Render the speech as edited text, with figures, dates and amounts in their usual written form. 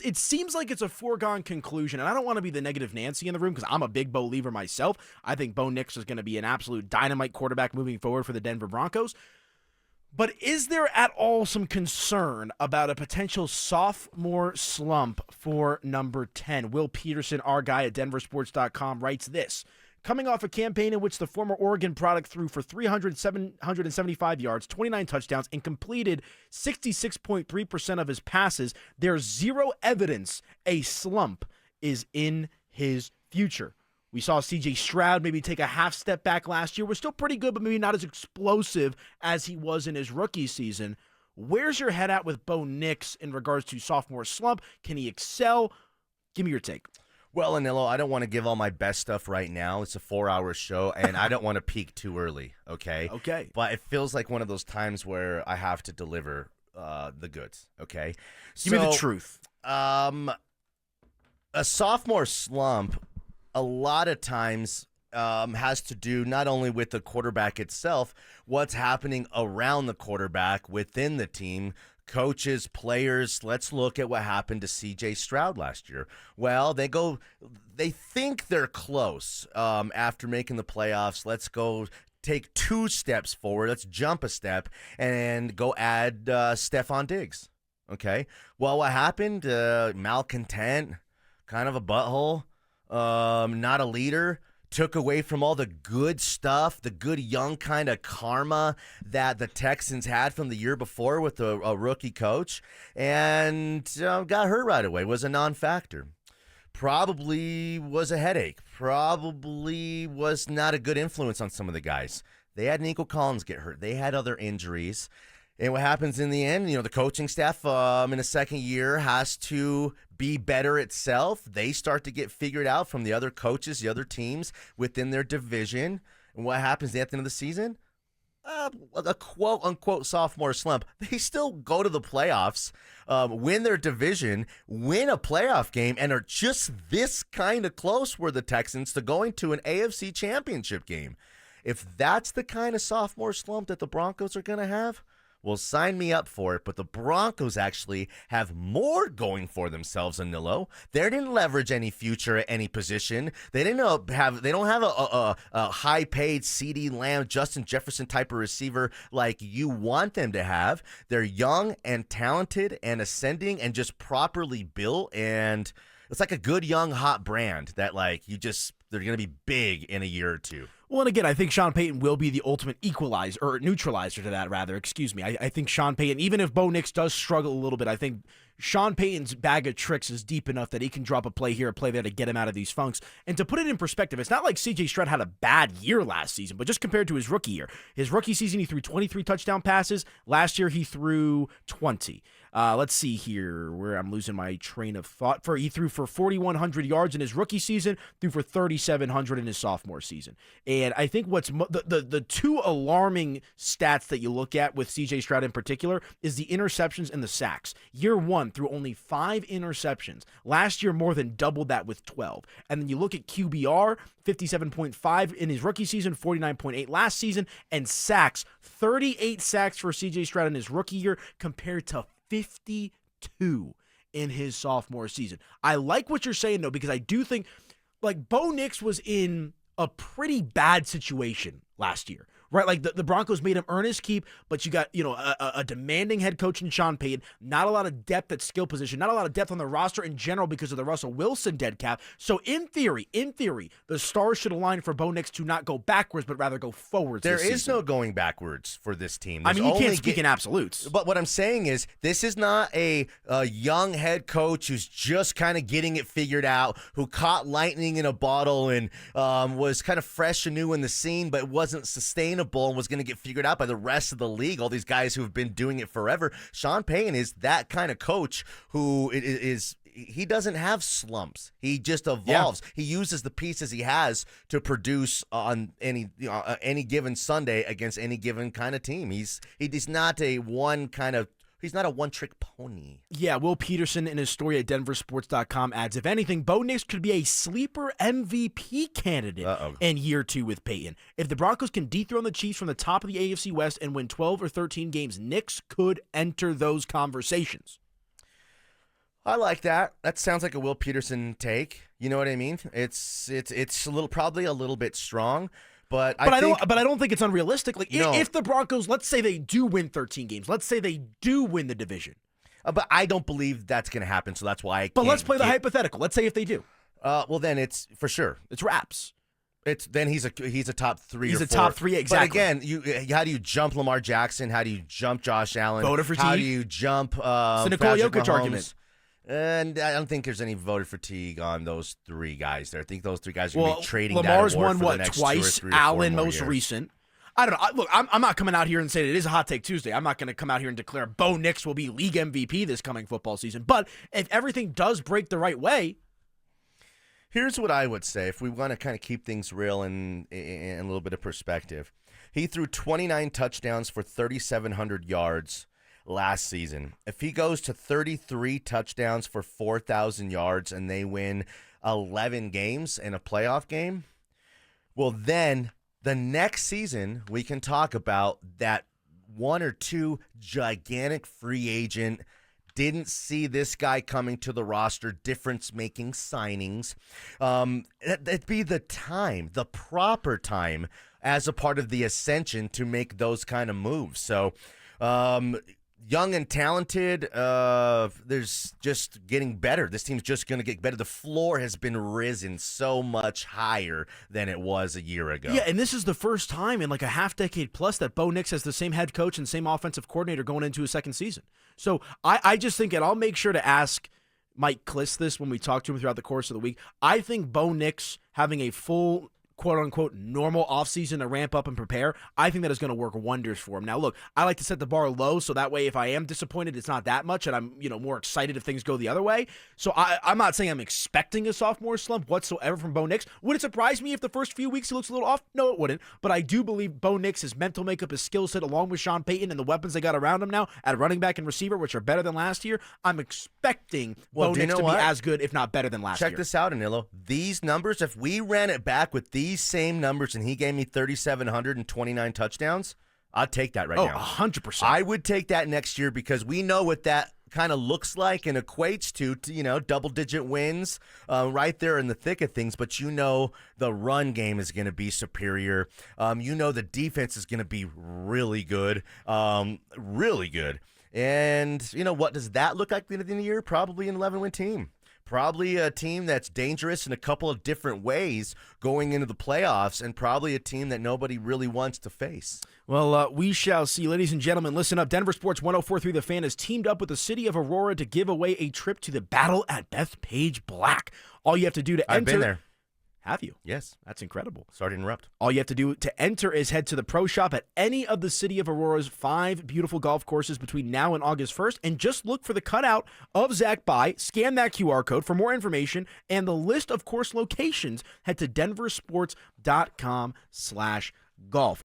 it seems like it's a foregone conclusion, and I don't want to be the negative Nancy in the room because I'm a big Bo believer myself. I think Bo Nix is going to be an absolute dynamite quarterback moving forward for the Denver Broncos. But is there at all some concern about a potential sophomore slump for number 10? Will Peterson, our guy at denversports.com, writes this. Coming off a campaign in which the former Oregon product threw for 775 yards, 29 touchdowns, and completed 66.3% of his passes, there's zero evidence a slump is in his future. We saw CJ Stroud maybe take a half step back last year. Was still pretty good, but maybe not as explosive as he was in his rookie season. Where's your head at with Bo Nix in regards to sophomore slump? Can he excel? Give me your take. Well, Aniello, I don't want to give all my best stuff right now. It's a 4-hour show, and I don't want to peak too early, okay? Okay. But it feels like one of those times where I have to deliver the goods, okay? Give me the truth. A sophomore slump a lot of times has to do not only with the quarterback itself, what's happening around the quarterback within the team, coaches, players. Let's look at what happened to CJ Stroud last year. Well, they think they're close after making the playoffs. Let's go take 2 steps forward. Let's jump a step and go add Stephon Diggs. Okay. Well, what happened? Malcontent, kind of a butthole. Not a leader, took away from all the good stuff, the good young kind of karma that the Texans had from the year before with a rookie coach, and got hurt right away, was a non-factor. Probably was a headache, probably was not a good influence on some of the guys. They had Nico Collins get hurt. They had other injuries. And what happens in the end, the coaching staff in a second year has to be better itself. They start to get figured out from the other coaches, the other teams within their division. And what happens at the end of the season? A quote-unquote sophomore slump. They still go to the playoffs, win their division, win a playoff game, and are just this kind of close were the Texans to going to an AFC championship game. If that's the kind of sophomore slump that the Broncos are going to have, well, sign me up for it, but the Broncos actually have more going for themselves than Aniello. They didn't leverage any future at any position. They don't have a high-paid CeeDee Lamb, Justin Jefferson type of receiver like you want them to have. They're young and talented and ascending and just properly built, and it's like a good young hot brand that they're going to be big in a year or two. Well, and again, I think Sean Payton will be the ultimate equalizer, or neutralizer to that, rather. Excuse me. I think Sean Payton, even if Bo Nix does struggle a little bit, I think Sean Payton's bag of tricks is deep enough that he can drop a play here, a play there to get him out of these funks. And to put it in perspective, it's not like CJ Stroud had a bad year last season, but just compared to his rookie year. His rookie season, he threw 23 touchdown passes. Last year, he threw 20. Let's see here where I'm losing my train of thought. He threw for 4,100 yards in his rookie season, threw for 3,700 in his sophomore season. And I think what's the two alarming stats that you look at with CJ Stroud in particular is the interceptions and the sacks. Year one threw only 5 interceptions. Last year, more than doubled that with 12. And then you look at QBR, 57.5 in his rookie season, 49.8 last season, and sacks, 38 sacks for CJ Stroud in his rookie year compared to 52 in his sophomore season. I like what you're saying, though, because I do think, Bo Nix was in a pretty bad situation last year, right? Like the Broncos made him earn his keep, but you got, a demanding head coach in Sean Payton, not a lot of depth at skill position, not a lot of depth on the roster in general because of the Russell Wilson dead cap. So in theory, the stars should align for Bo Nix to not go backwards, but rather go forwards. There is no going backwards for this team. You can't speak in absolutes. But what I'm saying is this is not a young head coach who's just kind of getting it figured out, who caught lightning in a bottle and was kind of fresh and new in the scene, but wasn't sustainable and was going to get figured out by the rest of the league, all these guys who have been doing it forever. Sean Payton is that kind of coach who he doesn't have slumps. He just evolves. Yeah. He uses the pieces he has to produce on any given Sunday against any given kind of team. He's not a one-trick pony. Yeah, Will Peterson in his story at denversports.com adds, if anything, Bo Nix could be a sleeper MVP candidate in year 2 with Payton. If the Broncos can dethrone the Chiefs from the top of the AFC West and win 12 or 13 games, Nix could enter those conversations. I like that. That sounds like a Will Peterson take. You know what I mean? It's probably a little bit strong, but I don't think it's unrealistic. Like No. if the Broncos, let's say they do win 13 games, let's say they do win the division. But I don't believe that's going to happen, so that's why I can't. But let's play the hypothetical. Let's say if they do. Well, then it's for sure. It's wraps. Then he's a top 3 He's or a 4. top 3, exactly. But again, how do you jump Lamar Jackson? How do you jump Josh Allen? Voted for How Teague. do you jump It's the Nikola Patrick Jokic Mahomes? argument. And I don't think there's any voted fatigue on those 3 guys there. I think those 3 guys are going to be trading Lamar's that award won for what the next twice? 2 or 3 or 4 Allen more most years. recent. I don't know. Look, I'm not coming out here and saying it is a hot take Tuesday. I'm not going to come out here and declare Bo Nix will be league MVP this coming football season. But if everything does break the right way, here's what I would say if we want to kind of keep things real and a little bit of perspective. He threw 29 touchdowns for 3,700 yards last season. If he goes to 33 touchdowns for 4,000 yards and they win 11 games in a playoff game, well, then the next season we can talk about that 1 or 2 gigantic free agent, didn't see this guy coming to the roster, difference-making signings. That'd be the time, the proper time, as a part of the ascension to make those kind of moves. So, young and talented, there's just getting better. This team's just going to get better. The floor has been risen so much higher than it was a year ago. yeah, and this is the first time in like a half decade plus that Bo Nix has the same head coach and same offensive coordinator going into his second season. So I just think, and I'll make sure to ask Mike Kliss this when we talk to him throughout the course of the week, I think Bo Nix having a full quote-unquote normal offseason to ramp up and prepare, I think that is going to work wonders for him. Now, look, I like to set the bar low so that way if I am disappointed, it's not that much and I'm more excited if things go the other way. So I'm not saying I'm expecting a sophomore slump whatsoever from Bo Nix. Would it surprise me if the first few weeks he looks a little off? No, it wouldn't. But I do believe Bo Nix, his mental makeup, his skill set, along with Sean Payton and the weapons they got around him now at running back and receiver, which are better than last year, I'm expecting Bo Nix to be as good, if not better than last year. Check this out, Aniello. These numbers, if we ran it back with these same numbers and he gave me 3,729 touchdowns, I'd take that now. 100%. I would take that next year because we know what that kind of looks like and equates to double-digit wins right there in the thick of things. But the run game is going to be superior. The defense is going to be really good, really good. And what does that look like at the end of the year? Probably an 11-win team. Probably a team that's dangerous in a couple of different ways going into the playoffs, and probably a team that nobody really wants to face. Well, we shall see. Ladies and gentlemen, listen up. Denver Sports 104.3 The Fan has teamed up with the city of Aurora to give away a trip to the Battle at Bethpage Black. All you have to do to enter... I've been there. Have you? Yes. That's incredible. Sorry to interrupt. All you have to do to enter is head to the Pro Shop at any of the City of Aurora's 5 beautiful golf courses between now and August 1st, and just look for the cutout of Zach By, scan that QR code for more information, and the list of course locations, head to denversports.com/golf.